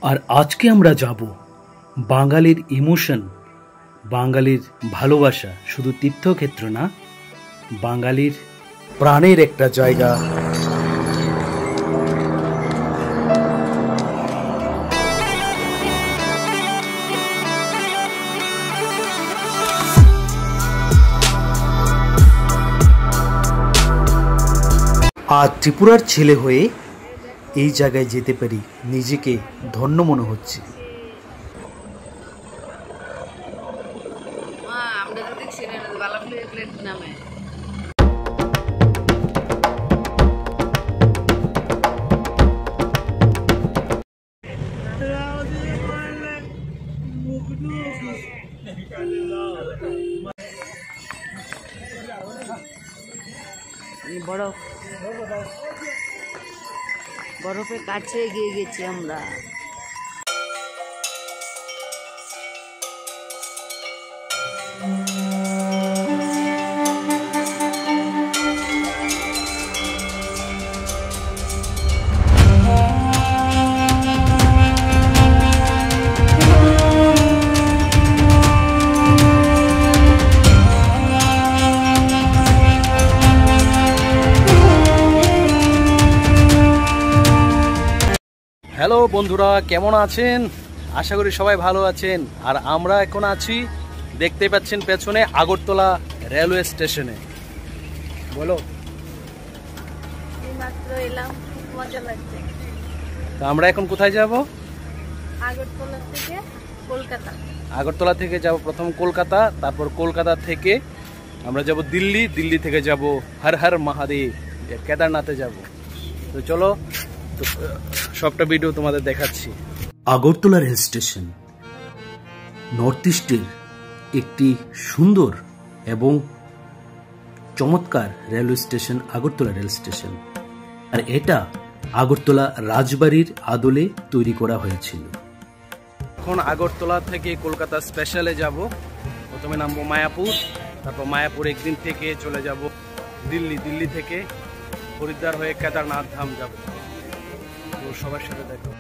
আর আজকে আমরা যাব বাঙালির ইমোশন, বাঙালির ভালোবাসা, শুধু তীর্থক্ষেত্র না, বাঙালির প্রাণের একটা জায়গা। আজ ত্রিপুরার ছেলে হয়ে এই জায়গায় যেতে পারি নিজেকে ধন্য মনে হচ্ছে। বরফের কাছে এগিয়ে গেছি আমরা। হ্যালো বন্ধুরা, কেমন আছেন? আশা করি সবাই ভালো আছেন। আর আমরা এখন আছি, দেখতে পাচ্ছেন পেছনে, আগরতলা রেলওয়ে স্টেশনে। বলো, এইমাত্র এলাম, খুব মজা লাগছে। তো আমরা এখন কোথায় যাব? আগরতলা থেকে কলকাতা। আগরতলা থেকে যাব প্রথম কলকাতা, তারপর কলকাতা থেকে আমরা যাব দিল্লি, দিল্লি থেকে যাব হর হর মহাদেব, কেদারনাথে যাব। তো চলো, সবটা ভিডিও তোমাদের দেখাচ্ছি। আগরতলা রেল স্টেশন নর্থ ইস্টের একটি সুন্দর এবং চমৎকার railway station, Agartala rail station. আর এটা আগরতলা রাজবাড়ির আদলে তৈরি করা হয়েছিল। এখন আগরতলা থেকে কলকাতা স্পেশালে যাব। প্রথমে নামবো মায়াপুর, তারপর মায়াপুর একদিন থেকে চলে যাব দিল্লি, দিল্লি থেকে হরিদ্বার হয়ে কেদারনাথ ধাম যাব। সবার সাথে দেখো।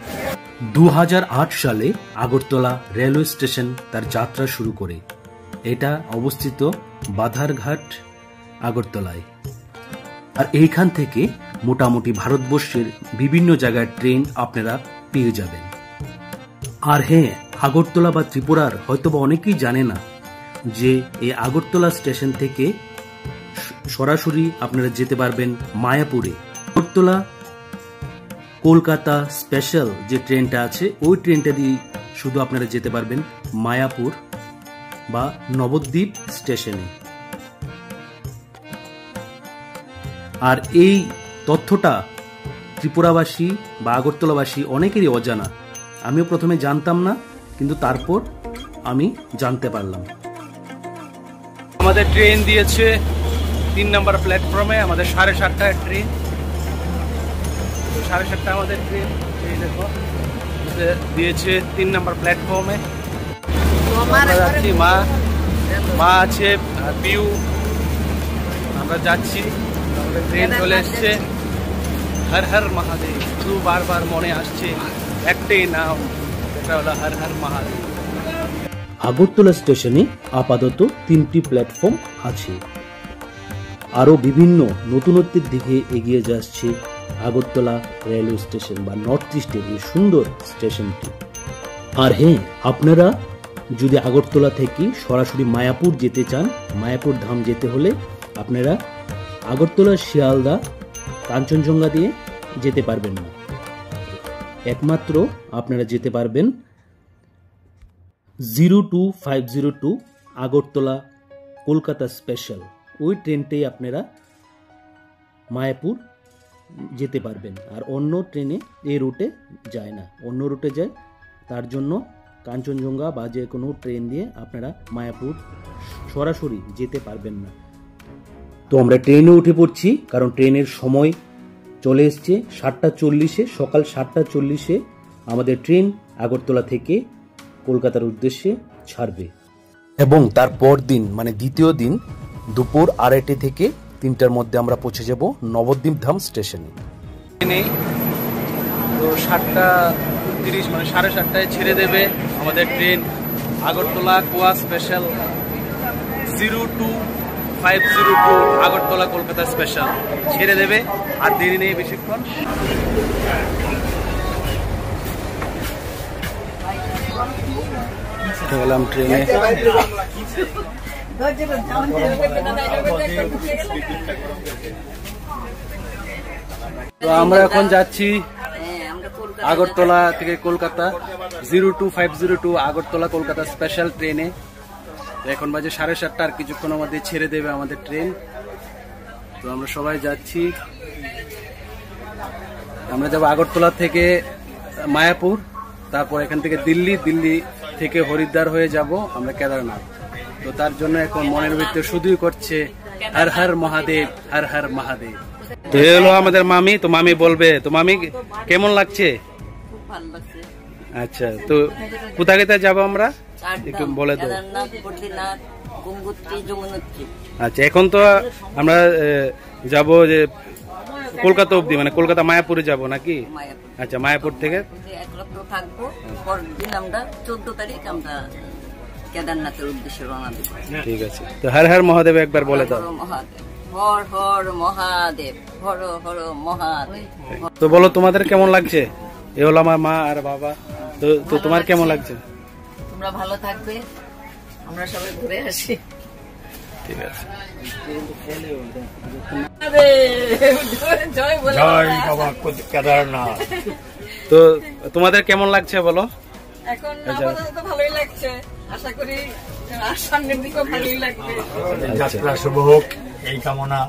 2008 সালে আগরতলা রেলওয়ে স্টেশন তার যাত্রা শুরু করে। এটা অবস্থিত বাধারঘাট, আগরতলায়। আর এইখান থেকে মোটামুটি ভারতবর্ষের বিভিন্ন জায়গার ট্রেন আপনারা পেয়ে যাবেন। আর হ্যাঁ, আগরতলা বা ত্রিপুরার হয়তোবা অনেকেই জানে না যে এই আগরতলা স্টেশন থেকে সরাসরি আপনারা যেতে পারবেন মায়াপুরে। আগরতলা কলকাতা স্পেশাল যে ট্রেনটা আছে, ওই ট্রেনটা দিয়ে শুধু আপনারা যেতে পারবেন মায়াপুর বা নবদ্বীপ স্টেশনে। আর এই তথ্যটা ত্রিপুরাবাসী বা আগরতলাবাসী অনেকেরই অজানা। আমিও প্রথমে জানতাম না, কিন্তু তারপর আমি জানতে পারলাম। আমাদের ট্রেন দিয়েছে 3 নম্বর প্ল্যাটফর্মে, আমাদের 7:30টায় ট্রেন। 7:30 আমাদের ট্রেন, এই দেখো দিয়েছে 3 নম্বর প্ল্যাটফর্মে। আমরা যাচ্ছি, মা আছে, পিউ, আমরা যাচ্ছি। আমাদের ট্রেন চলে এসছে, হর হর মহাদেব। শুধু বারবার মনে আসছে একটাই নাম, সেটা হলো হর হর মহাদেব। আগরতলা স্টেশনে আপাতত 3টি প্ল্যাটফর্ম আছে। আরো বিভিন্ন নতুনত্বের দিকে এগিয়ে যাচ্ছে আগরতলা রেলওয়ে স্টেশন বা নর্থ ইস্টের এই সুন্দর স্টেশনটি। আর হ্যাঁ, আপনারা যদি আগরতলা থেকে সরাসরি মায়াপুর যেতে চান, মায়াপুর ধাম যেতে হলে আপনারা আগরতলা শিয়ালদা কাঞ্চনজঙ্ঘা দিয়ে যেতে পারবেন না। একমাত্র আপনারা যেতে পারবেন 02502 আগরতলা কলকাতা স্পেশাল। ওই ট্রেনটাই আপনারা মায়াপুর যেতে পারবেন। আর অন্য ট্রেনে এই রুটে যায় না, অন্য রুটে যায়। তার জন্য কাঞ্চনজঙ্ঘা বা যে কোনো ট্রেন দিয়ে আপনারা মায়াপুর সরাসরি যেতে পারবেন না। তো আমরা ট্রেনে উঠে পড়ছি, কারণ ট্রেনের সময় চলে এসছে 7:40-এ, সকাল 7:40-এ আমাদের ট্রেন আগরতলা থেকে কলকাতার উদ্দেশ্যে ছাড়বে। এবং তার পর দিন মানে দ্বিতীয় দিন দুপুর 2:30 থেকে 3টার মধ্যে আমরা পৌঁছে যাব নবদ্বীপ ধাম স্টেশনে। তো 7টা 7:30 মানে 7:30টায় ছেড়ে দেবে আমাদের train Agartala Goa special 02502 Agartala Kolkata special ছেড়ে দেবে। আর দেরি নেই বেশিক্ষণ। গেলাম ট্রেনে। তো আমরা এখন যাচ্ছি আগরতলা থেকে কলকাতা 02502 আগরতলা কলকাতা স্পেশাল ট্রেনে। এখন বাজে 7:30, আর কিছুক্ষণের মধ্যে ছেড়ে দেবে আমাদের ট্রেন। তো আমরা সবাই যাচ্ছি। আমরা যাব আগরতলা থেকে মায়াপুর, তারপর এখান থেকে দিল্লি, দিল্লি থেকে হরিদ্বার হয়ে যাব আমরা কেদারনাথ। তো তার জন্য এখন মনের ভিতরে শুধুই করছে হর হর মহাদেব, হর হর মহাদেব। তো এ হলো আমাদের মামি। তো মামি বলবে, তো মামি কেমন লাগছে? খুব ভালো লাগছে। আচ্ছা, তো কোথায় কোথায় যাবো আমরা একটু বলে দাও। আচ্ছা, এখন তো আমরা যাব যে কলকাতা অবধি, মানে কলকাতা মায়াপুরে যাব নাকি? আচ্ছা, মায়াপুর থেকে থাকবো, পরের দিন আমরা 14 তারিখ আমরা কেদারনাথের উদ্দেশ্যে রওনা দেব। ঠিক আছে। তো হর হর মহাদেব একবার বলে দাও। হর হর মহাদেব, হর হর মহাদেব। তো বলো তোমাদের কেমন লাগছে? এ হলো আমার মা আর বাবা। তো তোমার কেমন লাগছে? তোমরা ভালো থাকবে, আমরা সবাই ঘুরে আসি। ঠিক আছে। জয় বাবা কেদারনাথ। তো তোমাদের কেমন লাগছে বলো? এখন আপাতত ভালোই লাগছে, আশা করি সামনের দিকেও ভালোই লাগবে। যাত্রা শুভ হোক এই কামনা।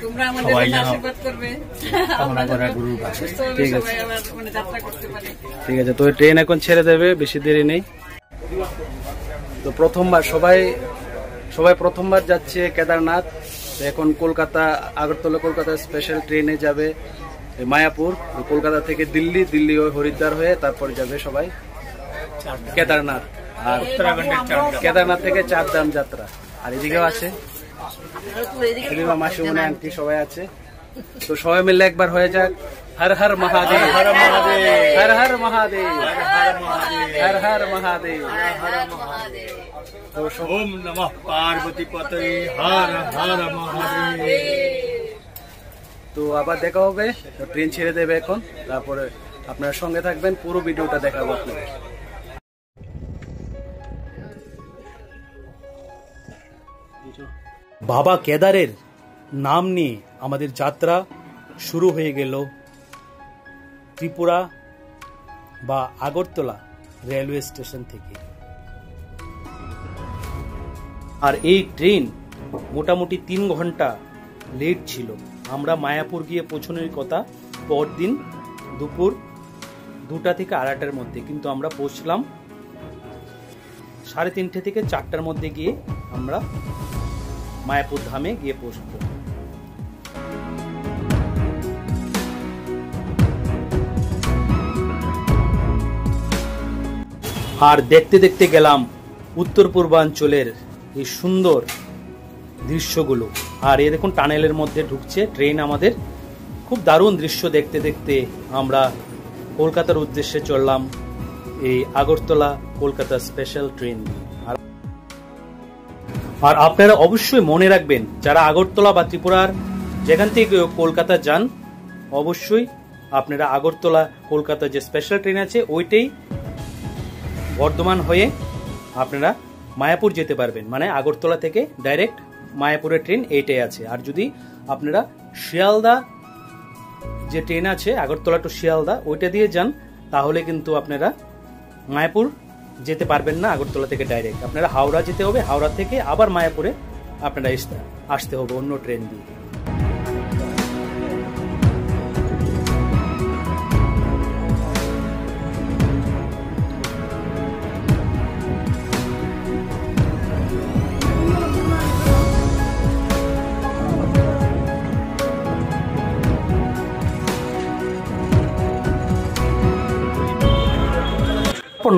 তোমরা আমাদের আশীর্বাদ করবে, কামনা করে গুরুর কাছে। ঠিক আছে, সবাই আবার মানে যাত্রা করতে পারি। ঠিক আছে। তো ট্রেন এখন ছেড়ে দেবে, বেশি দেরি নেই। তো প্রথমবার সবাই প্রথমবার যাচ্ছে কেদারনাথ। এখন কলকাতা আগরতলা কলকাতা স্পেশাল ট্রেনে যাবে মায়াপুর, কলকাতা থেকে দিল্লি, দিল্লি হরিদ্বার হয়ে তারপর যাবে সবাই কেদারনাথ। আর কেদারনাথ থেকে 4 ধাম যাত্রা। আর এদিকেও আছে, এদিকে মাসিমণি আন্টি সবাই আছে। তো সবাই মিলে একবার হয়ে যাক হর হর মহাদেব, হর মহাদেব, হর হর মহাদেব, হর হর মহাদেব। ওম নমঃ পার্বতী পতয়ে হর হর মহাদেব। তো আবার দেখা হবে। তো ট্রেন ছেড়ে দেবে এখন, তারপরে আপনার সঙ্গে থাকবেন, পুরো ভিডিওটা দেখাবো আপনাদের। বাবা কেদারের নাম নিয়ে আমাদের যাত্রা শুরু হয়ে গেল ত্রিপুরা বা আগরতলা রেলওয়ে স্টেশন থেকে। আর এই ট্রেন মোটামুটি 3 ঘন্টা লেট ছিল। আমরা মায়াপুর গিয়ে পৌঁছানোর কথা পরদিন দুপুর 2টা থেকে 2:30টার মধ্যে, কিন্তু আমরা পৌঁছলাম 3:30 থেকে 4টার মধ্যে গিয়ে আমরা মায়াপুর ধামে গিয়ে পৌঁছব। আর দেখতে দেখতে গেলাম উত্তর পূর্বাঞ্চলের এই সুন্দর দৃশ্যগুলো। আর এ দেখুন টানেলের মধ্যে ঢুকছে ট্রেন আমাদের। খুব দারুণ দৃশ্য দেখতে দেখতে আমরা কলকাতার উদ্দেশ্যে চললাম এই আগরতলা কলকাতা স্পেশাল ট্রেন। আর আপনারা অবশ্যই মনে রাখবেন, যারা আগরতলা বা ত্রিপুরার যেখান থেকে কলকাতা যান, অবশ্যই আপনারা আগরতলা কলকাতা যে স্পেশাল ট্রেন আছে ওইটাই বর্ধমান হয়ে আপনারা মায়াপুর যেতে পারবেন। মানে আগরতলা থেকে ডাইরেক্ট মায়াপুরের ট্রেন এইটাই আছে। আর যদি আপনারা শিয়ালদা যে ট্রেন আছে আগরতলা টু শিয়ালদা ওইটা দিয়ে যান, তাহলে কিন্তু আপনারা মায়াপুর যেতে পারবেন না আগরতলা থেকে ডাইরেক্ট। আপনারা হাওড়া যেতে হবে, হাওড়া থেকে আবার মায়াপুরে আপনারা আসতে হবে অন্য ট্রেন দিয়ে।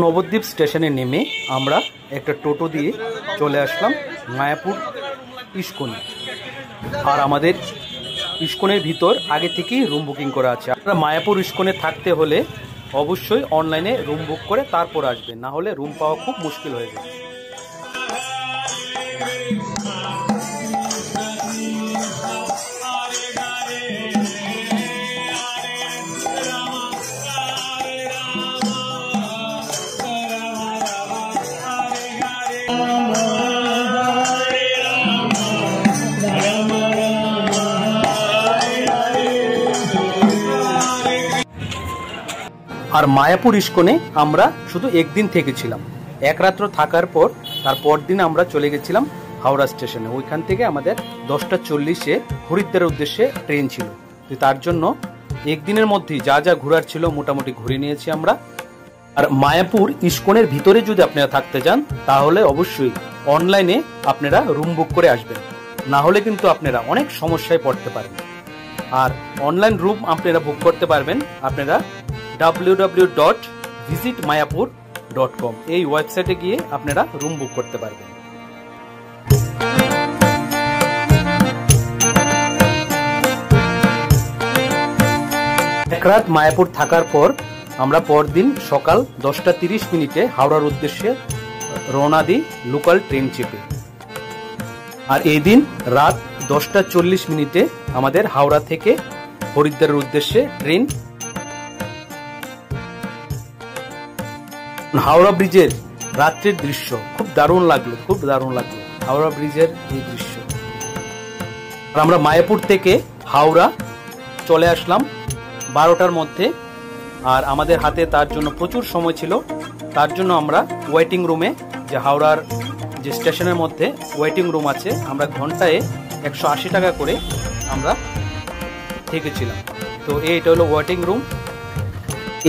নবদ্বীপ স্টেশনে নেমে আমরা একটা টোটো দিয়ে চলে আসলাম মায়াপুর ইস্কনে। আর আমাদের ইস্কনের ভিতর আগে থেকেই রুম বুকিং করা আছে। আপনারা মায়াপুর ইস্কনে থাকতে হলে অবশ্যই অনলাইনে রুম বুক করে তারপর আসবেন, না হলে রুম পাওয়া খুব মুশকিল হয়ে যাবে। আর মায়াপুর ইস্কনে আমরা শুধু একদিন থেকেছিলাম, এক রাত্র থাকার পর তারপর দিন আমরা চলে গেছিলাম হাওড়া স্টেশনে। ওইখান থেকে আমাদের 10টা 40-এ হরিদ্বারের উদ্দেশ্যে ট্রেন ছিল। তো তার জন্য একদিনের মধ্যেই যা যা ঘোরার ছিল মোটামুটি ঘুরে নিয়েছি আমরা। আর মায়াপুর ইস্কনের ভিতরে যদি আপনারা থাকতে চান তাহলে অবশ্যই অনলাইনে আপনারা রুম বুক করে আসবেন, না হলে কিন্তু আপনারা অনেক সমস্যায় পড়তে পারেন। আর অনলাইন রুম আপনারা বুক করতে পারবেন আপনারা www.visitmayapur.com এই ওয়েবসাইটে গিয়ে আপনারা রুম বুক করতে পারবেন। এক রাত মায়াপুর থাকার পর আমরা পরদিন সকাল 10টা 30 মিনিটে হাওড়ার উদ্দেশ্যে রওনা দিই লোকাল ট্রেন চেপে। আর এই দিন রাত 10টা 40 মিনিটে আমাদের হাওড়া থেকে হরিদ্বারের উদ্দেশ্যে ট্রেন। হাওড়া ব্রিজের রাত্রির দৃশ্য খুব দারুণ লাগলো, খুব দারুণ লাগলো হাওড়া ব্রিজের এই দৃশ্য। আমরা মায়াপুর থেকে হাওড়া চলে আসলাম 12টার মধ্যে। আর আমাদের হাতে তার জন্য প্রচুর সময় ছিল, তার জন্য আমরা ওয়েটিং রুমে, যে হাওড়ার যে স্টেশনের মধ্যে ওয়েটিং রুম আছে, আমরা ঘন্টায় 180 টাকা করে আমরা থেকেছিলাম। তো এইটা হলো waiting room,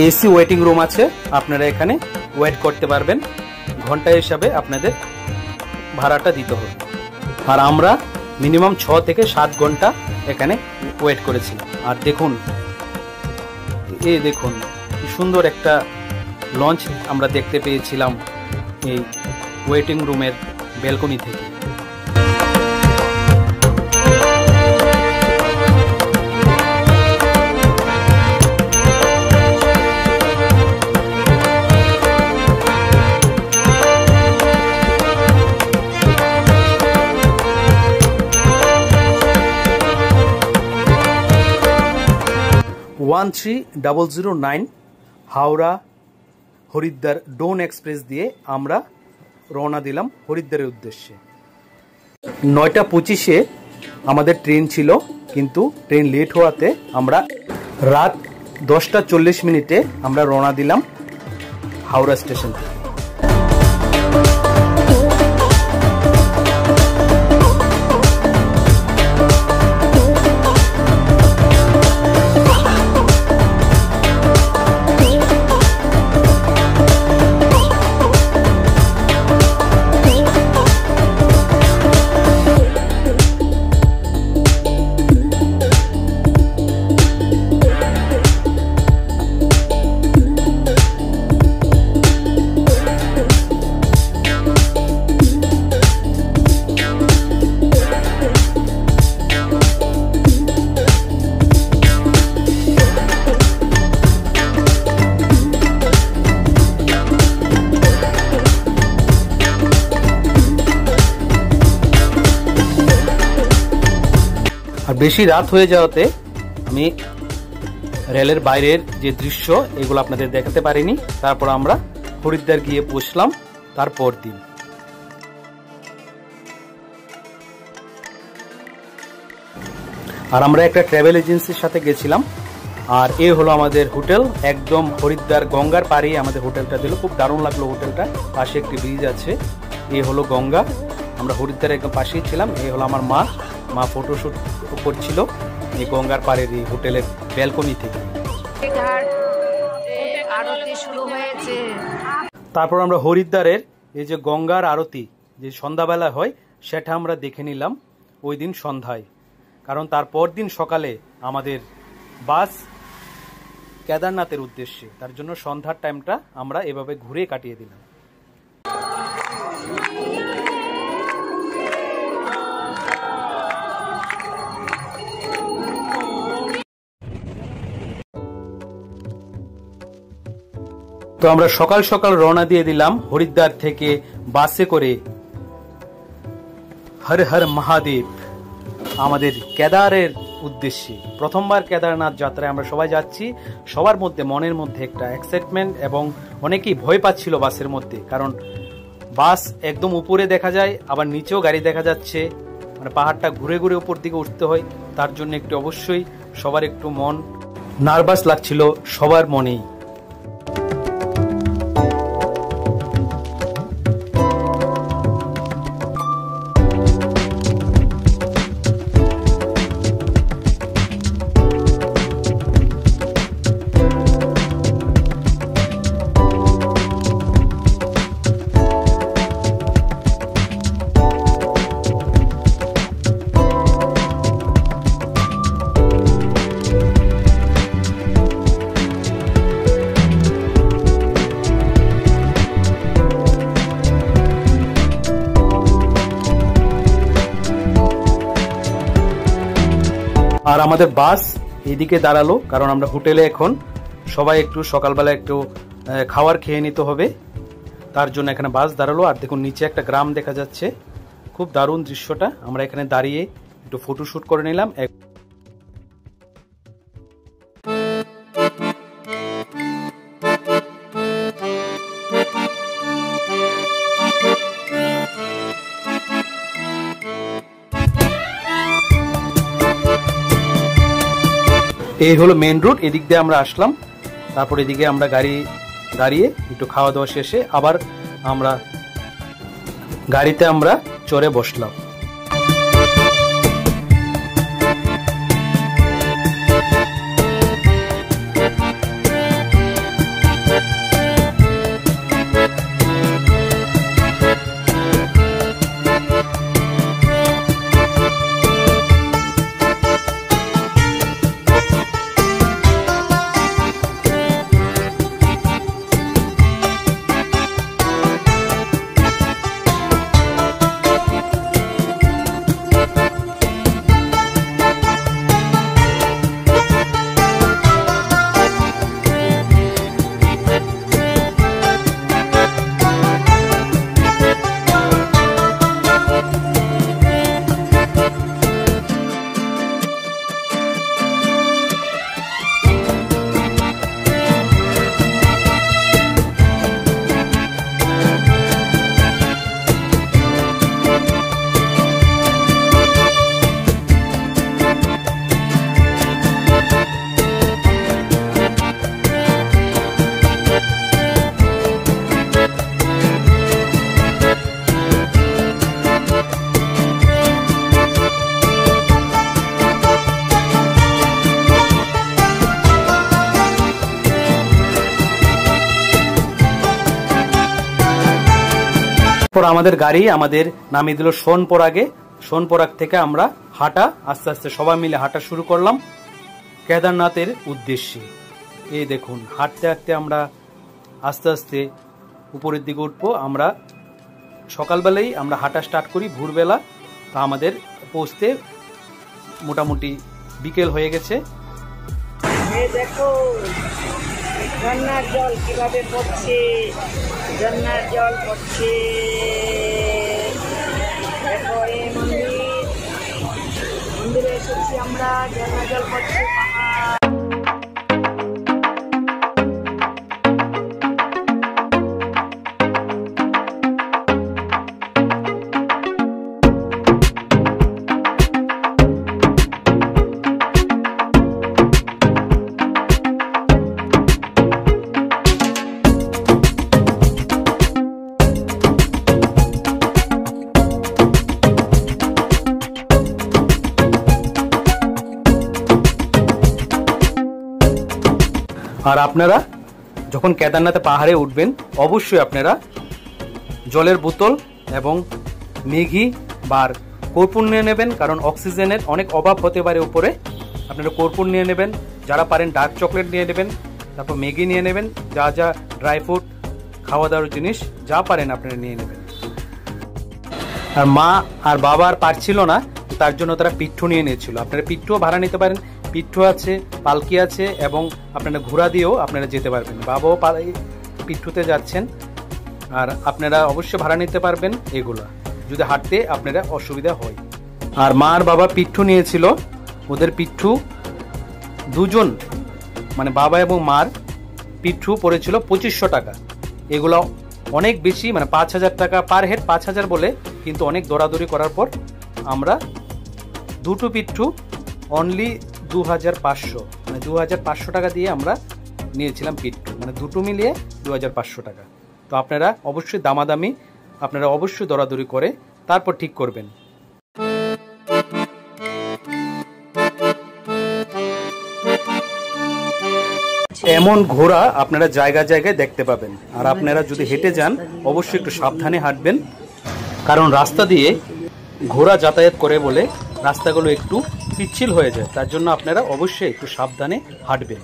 AC waiting room আছে, আপনারা এখানে ওয়েট করতে পারবেন, ঘন্টা হিসাবে আপনাদের ভাড়াটা দিতে হবে। আর আমরা মিনিমাম 6 থেকে 7 ঘন্টা এখানে ওয়েট করেছিলাম। আর দেখুন, এই দেখুন কি সুন্দর একটা লঞ্চ আমরা দেখতে পেয়েছিলাম এই ওয়েটিং রুমের ব্যালকনি থেকে। ওয়ান 3009 হাওড়া হরিদ্বার ডোন এক্সপ্রেস দিয়ে আমরা রওনা দিলাম হরিদ্বারের উদ্দেশ্যে। 9টা 25-এ আমাদের ট্রেন ছিল, কিন্তু ট্রেন লেট হওয়াতে আমরা রাত 10টা 40 মিনিটে আমরা রওনা দিলাম হাওড়া স্টেশন থেকে। আর বেশি রাত হয়ে যাওয়াতে আমি রেলের বাইরের যে দৃশ্য এগুলো আপনাদের দেখাতে পারিনি। তারপর আমরা হরিদ্বার গিয়ে পৌঁছলাম তারপর দিন। আর আমরা একটা ট্রাভেল এজেন্সির সাথে গেছিলাম। আর এই হলো আমাদের হোটেল, একদম হরিদ্বার গঙ্গার পাড়ে আমাদের হোটেলটা দিল, খুব দারুণ লাগলো হোটেলটা। পাশে একটি ব্রিজ আছে, এই হলো গঙ্গা। আমরা হরিদ্বারের একদম পাশেই ছিলাম। এই হলো আমার মা ফটোশুট করছিল এই গঙ্গার পাড়ের এই হোটেলের ব্যালকনি থেকে। তারপর আমরা হরিদ্বারের এই যে গঙ্গার আরতি যে সন্ধ্যাবেলা হয় সেটা আমরা দেখে নিলাম ওই দিন সন্ধ্যায়, কারণ তারপর দিন সকালে আমাদের বাস কেদারনাথের উদ্দেশ্যে। তার জন্য সন্ধ্যার টাইমটা আমরা এভাবে ঘুরে কাটিয়ে দিলাম। তো আমরা সকাল সকাল রওনা দিয়ে দিলাম হরিদ্বার থেকে বাসে করে হর হর মহাদেব আমাদের কেদারের উদ্দেশ্যে। প্রথমবার কেদারনাথ যাত্রায় আমরা সবাই যাচ্ছি। সবার মধ্যে মনের মধ্যে একটা এক্সাইটমেন্ট এবং অনেকেই ভয় পাচ্ছিল বাসের মধ্যে, কারণ বাস একদম উপরে দেখা যায়, আবার নিচেও গাড়ি দেখা যাচ্ছে, মানে পাহাড়টা ঘুরে ঘুরে উপর দিকে উঠতে হয়। তার জন্য একটু অবশ্যই সবার একটু মন নার্ভাস লাগছিল সবার মনেই। আর আমাদের বাস এদিকে দাঁড়ালো, কারণ আমরা হোটেলে এখন সবাই একটু সকালবেলা একটু খাবার খেয়ে নিতে হবে, তার জন্য এখানে বাস দাঁড়ালো। আর দেখুন নিচে একটা গ্রাম দেখা যাচ্ছে, খুব দারুণ দৃশ্যটা। আমরা এখানে দাঁড়িয়ে একটু ফটোশুট করে নিলাম। এই হলো মেন রুট, এদিক দিয়ে আমরা আসলাম। তারপর এদিকে আমরা গাড়ি দাঁড়িয়ে একটু খাওয়া দাওয়া শেষে আবার আমরা গাড়িতে আমরা চড়ে বসলাম। আমাদের গাড়ি আমাদের নামিয়ে দিল সোনপরাগে। সোনপরাগ থেকে আমরা হাঁটা আস্তে আস্তে সবাই মিলে হাঁটা শুরু করলাম কেদারনাথের উদ্দেশ্যে। এই দেখুন হাঁটতে হাঁটতে আমরা আস্তে আস্তে উপরের দিকে উঠবো। আমরা সকালবেলাই আমরা হাঁটা স্টার্ট করি ভোরবেলা, তা আমাদের পৌঁছতে মোটামুটি বিকেল হয়ে গেছে। দেখো ঝর্ণার জল কিভাবে পড়ছে, ঝর্ণার জল পড়ছে। দেখো এই মন্দিরে এসেছি আমরা, ঝর্ণার জল পড়ছে পাহাড়। আর আপনারা যখন কেদারনাথে পাহাড়ে উঠবেন অবশ্যই আপনারা জলের বোতল এবং মেঘি বা কর্পূর নিয়ে নেবেন, কারণ অক্সিজেনের অনেক অভাব হতে পারে উপরে। আপনারা কর্পূর নিয়ে নেবেন, যারা পারেন ডার্ক চকলেট নিয়ে নেবেন, তারপর ম্যাগি নিয়ে নেবেন, যা যা ড্রাই ফ্রুট খাওয়া দাওয়ার জিনিস যা পারেন আপনারা নিয়ে নেবেন। আর মা আর বাবা আর পারছিল না, তার জন্য তারা পিঠু নিয়ে নিয়েছিল। আপনারা পিঠুও ভাড়া নিতে পারেন, পিঠু আছে, পালকি আছে এবং আপনারা ঘোড়া দিয়েও আপনারা যেতে পারবেন। বাবাও পিঠুতে যাচ্ছেন, আর আপনারা অবশ্যই ভাড়া নিতে পারবেন এগুলা যদি হাঁটতে আপনারা অসুবিধা হয়। আর মা আর বাবা পিঠু নিয়েছিল, ওদের পিঠু দুজন মানে বাবা এবং মার পিঠু পড়েছিল 2500 টাকা। এগুলো অনেক বেশি, মানে 5000 টাকা পার হেড, 5000 বলে, কিন্তু অনেক দৌড়াদৌড়ি করার পর আমরা দুটো পিঠু অনলি 2500, মানে 2500 টাকা দিয়ে আমরা নিয়েছিলাম পিঠু, মানে দুটো মিলিয়ে 2500 টাকা। তো আপনারা অবশ্যই দামাদামি, আপনারা অবশ্যই দৌড়াদৌড়ি করে তারপর ঠিক করবেন। এমন ঘোড়া আপনারা জায়গায় জায়গায় দেখতে পাবেন। আর আপনারা যদি হেঁটে যান অবশ্যই একটু সাবধানে হাঁটবেন, কারণ রাস্তা দিয়ে ঘোড়া যাতায়াত করে বলে রাস্তাগুলো একটু পিচ্ছিল হয়ে যায়, তার জন্য আপনারা অবশ্যই একটু সাবধানে হাঁটবেন।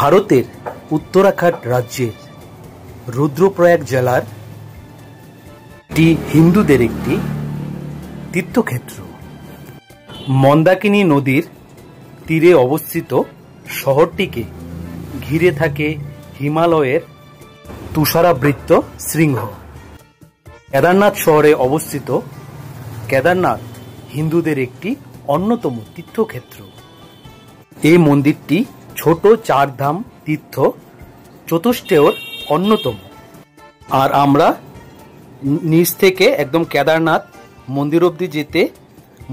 ভারতের উত্তরাখণ্ড রাজ্যের রুদ্রপ্রয়াগ জেলার হিন্দুদের একটি তীর্থক্ষেত্র। মন্দাকিনী নদীর তীরে অবস্থিত শহরটিকে ঘিরে থাকে হিমালয়ের তুষারাবৃত শৃঙ্গ। কেদারনাথ শহরে অবস্থিত কেদারনাথ হিন্দুদের একটি অন্যতম তীর্থক্ষেত্র। এই মন্দিরটি ছোট চারধাম তীর্থ চতুষ্টয়ের অন্যতম। আর আমরা নিচ থেকে একদম কেদারনাথ মন্দির অবধি যেতে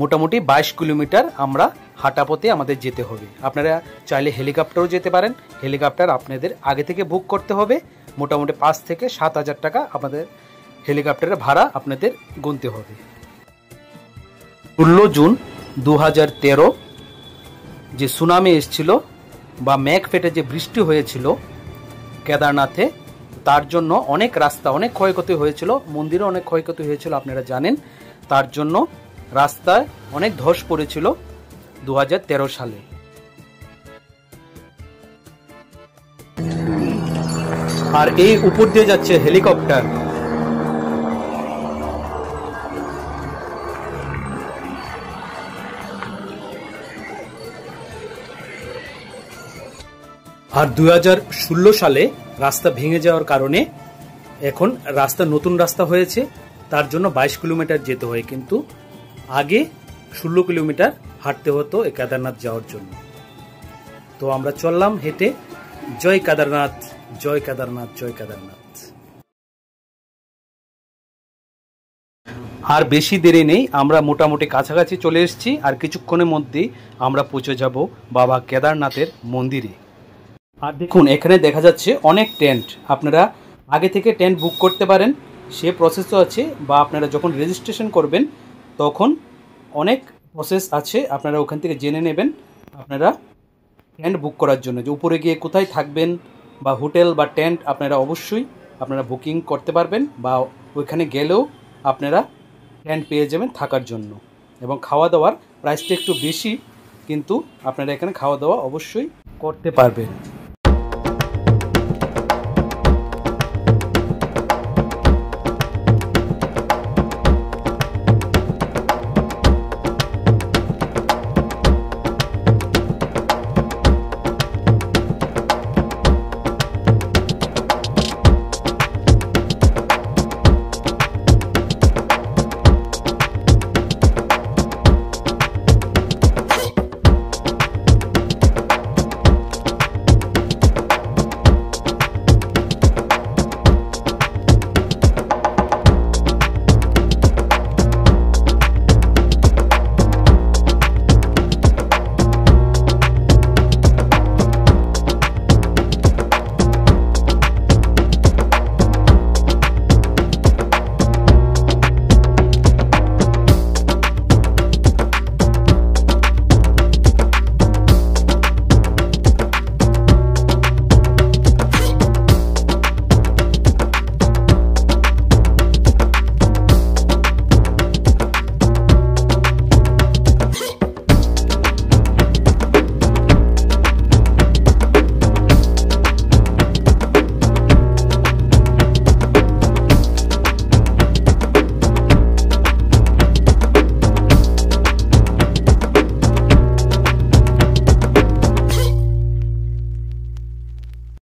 মোটামুটি 22 কিলোমিটার আমরা হাঁটা পথে আমাদের যেতে হবে। আপনারা চাইলে হেলিকপ্টারও যেতে পারেন, হেলিকপ্টার আপনাদের আগে থেকে বুক করতে হবে। মোটামুটি 5 থেকে 7000 টাকা আমাদের হেলিকপ্টারের ভাড়া আপনাদের গুনতে হবে। 16 জুন 2013 যে সুনামি এসেছিল বা মেঘ ফেটে যে বৃষ্টি হয়েছিল কেদারনাথে, তার জন্য অনেক রাস্তা, অনেক ক্ষয়ক্ষতি হয়েছিল, মন্দিরে অনেক ক্ষয়ক্ষতি হয়েছিল আপনারা জানেন। তার জন্য রাস্তায় অনেক ধস পড়েছিল 2013 সালে। আর এই উপর দিয়ে যাচ্ছে হেলিকপ্টার। আর 2016 সালে রাস্তা ভেঙে যাওয়ার কারণে এখন রাস্তা নতুন রাস্তা হয়েছে, তার জন্য 22 কিলোমিটার যেতে হয়, কিন্তু আগে 16 কিলোমিটার হাঁটতে হতো এই কেদারনাথ যাওয়ার জন্য। তো আমরা চললাম হেঁটে। জয় কেদারনাথ, জয় কেদারনাথ, জয় কেদারনাথ। আর বেশি দেরি নেই, আমরা মোটামুটি কাছাকাছি চলে এসেছি। আর কিছুক্ষণের মধ্যেই আমরা পৌঁছে যাব বাবা কেদারনাথের মন্দিরে। আর দেখুন এখানে দেখা যাচ্ছে অনেক টেন্ট, আপনারা আগে থেকে টেন্ট বুক করতে পারেন, সে প্রসেসও আছে। বা আপনারা যখন রেজিস্ট্রেশন করবেন তখন অনেক প্রসেস আছে, আপনারা ওখান থেকে জেনে নেবেন আপনারা টেন্ট বুক করার জন্য, যে উপরে গিয়ে কোথায় থাকবেন বা হোটেল বা টেন্ট আপনারা অবশ্যই আপনারা বুকিং করতে পারবেন। বা ওইখানে গেলেও আপনারা টেন্ট পেয়ে যাবেন থাকার জন্য। এবং খাওয়া দাওয়ার প্রাইসটা একটু বেশি, কিন্তু আপনারা এখানে খাওয়া দাওয়া অবশ্যই করতে পারবেন।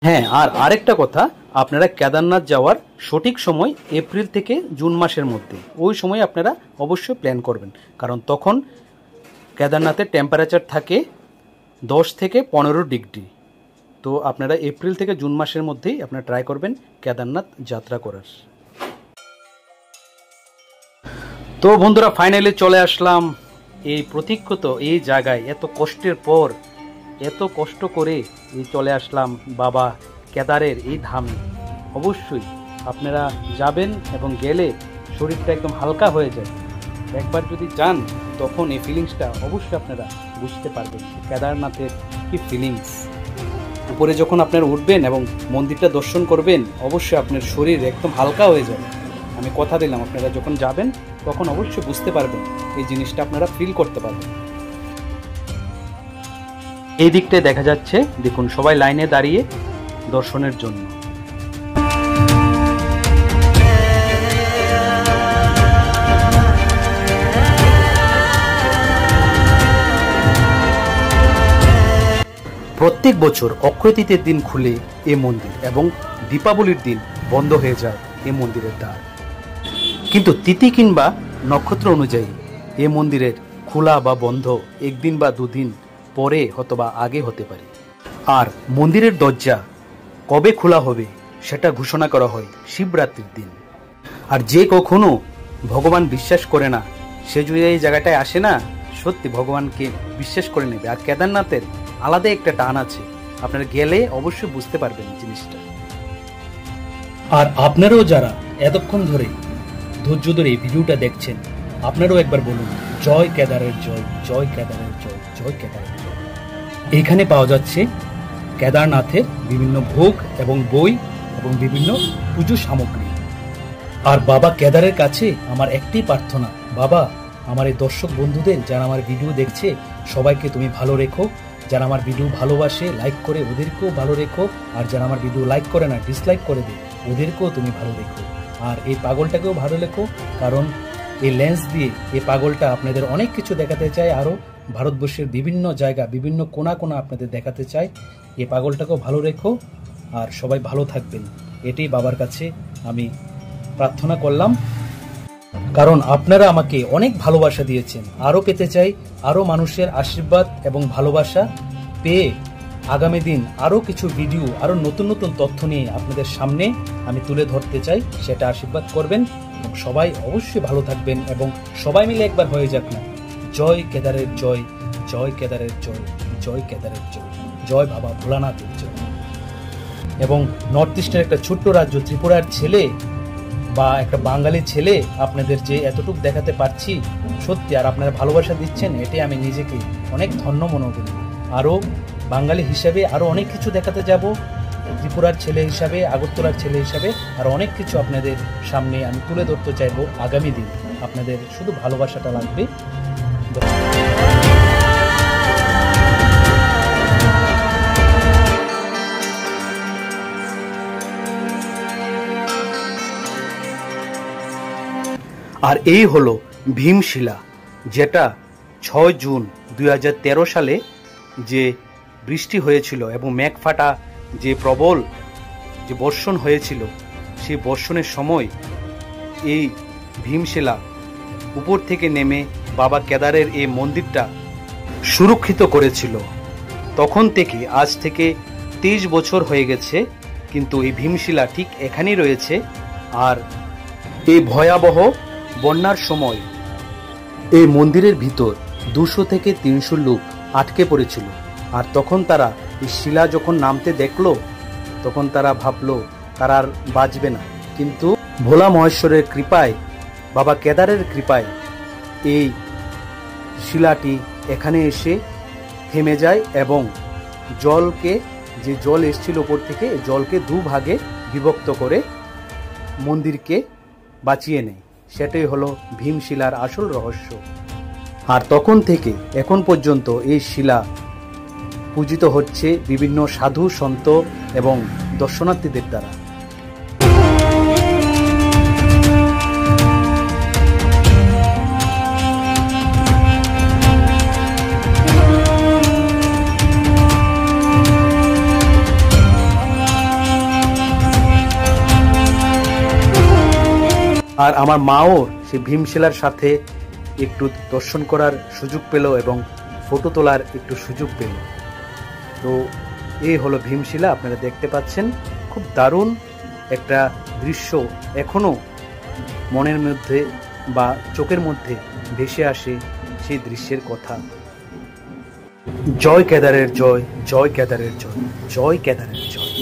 হ্যাঁ, আর আরেকটা কথা, আপনারা কেদারনাথ যাওয়ার সঠিক সময় এপ্রিল থেকে জুন মাসের মধ্যে, ওই সময় আপনারা অবশ্যই প্ল্যান করবেন, কারণ তখন কেদারনাথের টেম্পারেচার থাকে 10 থেকে 15 ডিগ্রি। তো আপনারা এপ্রিল থেকে জুন মাসের মধ্যেই আপনারা ট্রাই করবেন কেদারনাথ যাত্রা করার। তো বন্ধুরা, ফাইনালি চলে আসলাম এই প্রতীক্ষিত এই জায়গায়। এত কষ্টের পর, এত কষ্ট করে চলে আসলাম বাবা কেদারের এই ধামে। অবশ্যই আপনারা যাবেন এবং গেলে শরীরটা একদম হালকা হয়ে যায়। একবার যদি যান তখন এই ফিলিংসটা অবশ্যই আপনারা বুঝতে পারবেন, কেদারনাথের কি ফিলিংস। উপরে যখন আপনারা উঠবেন এবং মন্দিরটা দর্শন করবেন, অবশ্যই আপনার শরীর একদম হালকা হয়ে যাবে। আমি কথা দিলাম, আপনারা যখন যাবেন তখন অবশ্যই বুঝতে পারবেন, এই জিনিসটা আপনারা ফিল করতে পারবেন। এই দিকটায় দেখা যাচ্ছে, দেখুন সবাই লাইনে দাঁড়িয়ে দর্শনের জন্য। প্রত্যেক বছর অক্ষয় তৃতীয়ার দিন খুলে এ মন্দির এবং দীপাবলির দিন বন্ধ হয়ে যায় এ মন্দিরের দ্বার। কিন্তু তিথি কিংবা নক্ষত্র অনুযায়ী এ মন্দিরের খোলা বা বন্ধ একদিন বা দুদিন পরে অথবা আগে হতে পারে। আর মন্দিরের দরজা কবে খোলা হবে সেটা ঘোষণা করা হয় শিবরাত্রির দিন। আর যে কখনো ভগবান বিশ্বাস করে না, সে যদি এই জায়গাটায় আসে না, সত্যি ভগবানকে বিশ্বাস করে নেবে। আর কেদারনাথের আলাদা একটা টান আছে, আপনারা গেলে অবশ্যই বুঝতে পারবেন জিনিসটা। আর আপনারাও যারা এতক্ষণ ধরে ধৈর্য ধরে এই ভিডিওটা দেখছেন, আপনারাও একবার বলুন জয় কেদারের জয়, জয় কেদারের জয়, জয় কেদারের জয়। এখানে পাওয়া যাচ্ছে কেদারনাথের বিভিন্ন ভোগ এবং বই এবং বিভিন্ন পুজো সামগ্রী। আর বাবা কেদারের কাছে আমার একটাই প্রার্থনা, বাবা আমার এই দর্শক বন্ধুদের যারা আমার ভিডিও দেখছে সবাইকে তুমি ভালো রেখো। যারা আমার ভিডিও ভালোবাসে, লাইক করে, ওদেরকেও ভালো রেখো। আর যারা আমার ভিডিও লাইক করে না, ডিসলাইক করে দেয়, ওদেরকেও তুমি ভালো রেখো। আর এই পাগলটাকেও ভালো রেখো, কারণ এই লেন্স দিয়ে এই পাগলটা আপনাদের অনেক কিছু দেখাতে চায়। আরও ভারতবর্ষের বিভিন্ন জায়গা, বিভিন্ন কোনা কোনা আপনাদের দেখাতে চায়। এই পাগলটাকেও ভালো রেখো আর সবাই ভালো থাকবেন, এটাই বাবার কাছে আমি প্রার্থনা করলাম। কারণ আপনারা আমাকে অনেক ভালোবাসা দিয়েছেন, আরও পেতে চাই, আরও মানুষের আশীর্বাদ এবং ভালোবাসা পেয়ে আগামী দিন আরও কিছু ভিডিও, আরও নতুন নতুন তথ্য নিয়ে আপনাদের সামনে আমি তুলে ধরতে চাই। সেটা আশীর্বাদ করবেন এবং সবাই অবশ্যই ভালো থাকবেন এবং সবাই মিলে একবার হয়ে যাক না জয় কেদারের জয়, জয় কেদারের জয়, জয় কেদারের জয়, জয় বাবা ভোলানাথের জয়। এবং নর্থ ইস্টের একটা ছোট্ট রাজ্য ত্রিপুরার ছেলে বা একটা বাঙালি ছেলে আপনাদের যে এতটুকু দেখাতে পারছি, সত্যি আর আপনারা ভালোবাসা দিচ্ছেন, এটাই আমি নিজেকে অনেক ধন্য মনে করি। আরও বাঙালি হিসাবে আরও অনেক কিছু দেখাতে যাব, ত্রিপুরার ছেলে হিসাবে, আগরতলার ছেলে হিসাবে আর অনেক কিছু আপনাদের সামনে আমি তুলে ধরতে চাইবো আগামী দিন। আপনাদের শুধু ভালোবাসাটা লাগবে। আর এই হলো ভীমশিলা, যেটা 6 জুন 2013 সালে যে বৃষ্টি হয়েছিল এবং মেঘ ফাটা যে প্রবল যে বর্ষণ হয়েছিল, সেই বর্ষণের সময় এই ভীমশিলা উপর থেকে নেমে বাবা কেদারের এই মন্দিরটা সুরক্ষিত করেছিল। তখন থেকে আজ থেকে 23 বছর হয়ে গেছে, কিন্তু এই ভীমশিলা ঠিক এখানেই রয়েছে। আর এই ভয়াবহ বন্যার সময় এই মন্দিরের ভিতর 200 থেকে 300 লোক আটকে পড়েছিল। আর তখন তারা এই শিলা যখন নামতে দেখলো, তখন তারা ভাবলো তারা আর বাঁচবে না। কিন্তু ভোলা মহেশ্বরের কৃপায়, বাবা কেদারের কৃপায় এই শিলাটি এখানে এসে থেমে যায় এবং জলকে, যে জল এসেছিল উপর থেকে, জলকে দুভাগে বিভক্ত করে মন্দিরকে বাঁচিয়ে নেয়। সেটাই হলো ভীমশিলার আসল রহস্য। আর তখন থেকে এখন পর্যন্ত এই শিলা পূজিত হচ্ছে বিভিন্ন সাধু সন্ত এবং দর্শনার্থীদের দ্বারা। আর আমার মাও সেই ভীমশিলার সাথে একটু দর্শন করার সুযোগ পেল এবং ফটো তোলার একটু সুযোগ পেল। তো এই হলো ভীমশিলা, আপনারা দেখতে পাচ্ছেন। খুব দারুণ একটা দৃশ্য, এখনো মনের মধ্যে বা চোখের মধ্যে ভেসে আসে সেই দৃশ্যের কথা। জয় কেদারের জয়, জয় কেদারের জয়, জয় কেদারের জয়।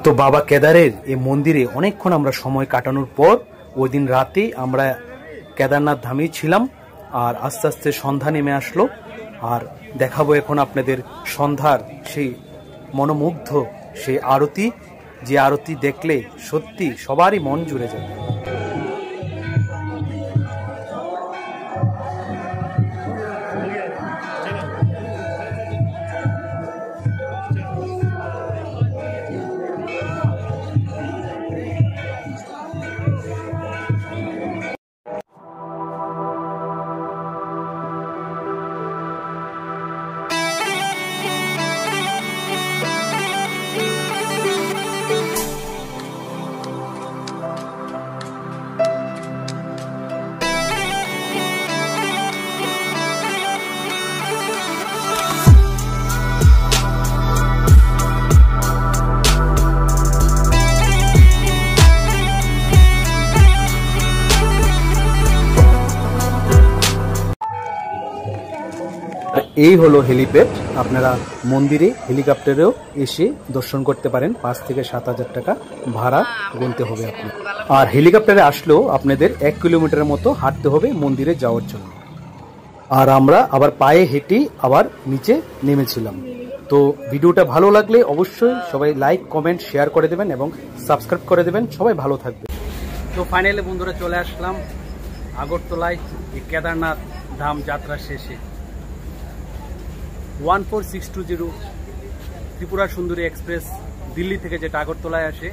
তো বাবা কেদারের এই মন্দিরে অনেকক্ষণ আমরা সময় কাটানোর পর ওই দিন রাতে আমরা কেদারনাথ ধামেই ছিলাম। আর আস্তে আস্তে সন্ধ্যা নেমে আসলো। আর দেখাবো এখন আপনাদের সন্ধ্যার সেই মনোমুগ্ধ সেই আরতি, যে আরতি দেখলে সত্যি সবারই মন জুড়ে যাবে। এই হলো হেলিপ্যাড, আপনারা মন্দিরে হেলিকপ্টারেও এসে দর্শন করতে পারেন। 5 থেকে 7,000 টাকা ভাড়া গুনতে হবে আপনি। আর হেলিকপ্টারে আসলেও আপনাদের 1 কিলোমিটারের মতো হাঁটতে হবে মন্দিরে যাওয়ার জন্য। আর আমরা আবার পায়ে হেঁটে আবার নিচে নেমেছিলাম। তো ভিডিওটা ভালো লাগলে অবশ্যই সবাই লাইক, কমেন্ট, শেয়ার করে দেবেন এবং সাবস্ক্রাইব করে দেবেন। সবাই ভালো থাকবে। তো ফাইনালি বন্ধুরা চলে আসলাম আগরতলায় এই কেদারনাথ ধাম যাত্রা শেষে। 14620 ত্রিপুরা সুন্দরী এক্সপ্রেস দিল্লি থেকে যেটা আগরতলায় আসে,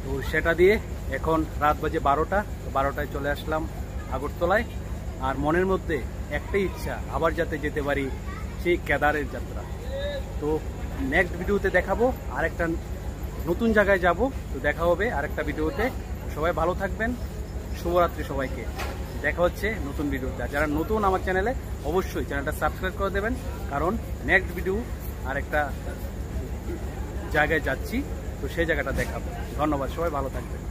তো সেটা দিয়ে এখন রাত বাজে 12টা। 12টায় চলে আসলাম আগরতলায়। আর মনের মধ্যে একটাই ইচ্ছা, আবার যাতে যেতে পারি সেই কেদারের যাত্রা। তো নেক্সট ভিডিওতে দেখাবো, আরেকটা নতুন জায়গায় যাব। তো দেখা হবে আরেকটা ভিডিওতে। সবাই ভালো থাকবেন, শুভরাত্রি সবাইকে। দেখা হচ্ছে নতুন ভিডিওতে। যারা নতুন আমার চ্যানেলে অবশ্যই চ্যানেলটা সাবস্ক্রাইব করে দেবেন, কারণ নেক্সট ভিডিও আরেকটা জায়গায় যাচ্ছি, তো সেই জায়গাটা দেখাবো। ধন্যবাদ, সবাই ভালো থাকবেন।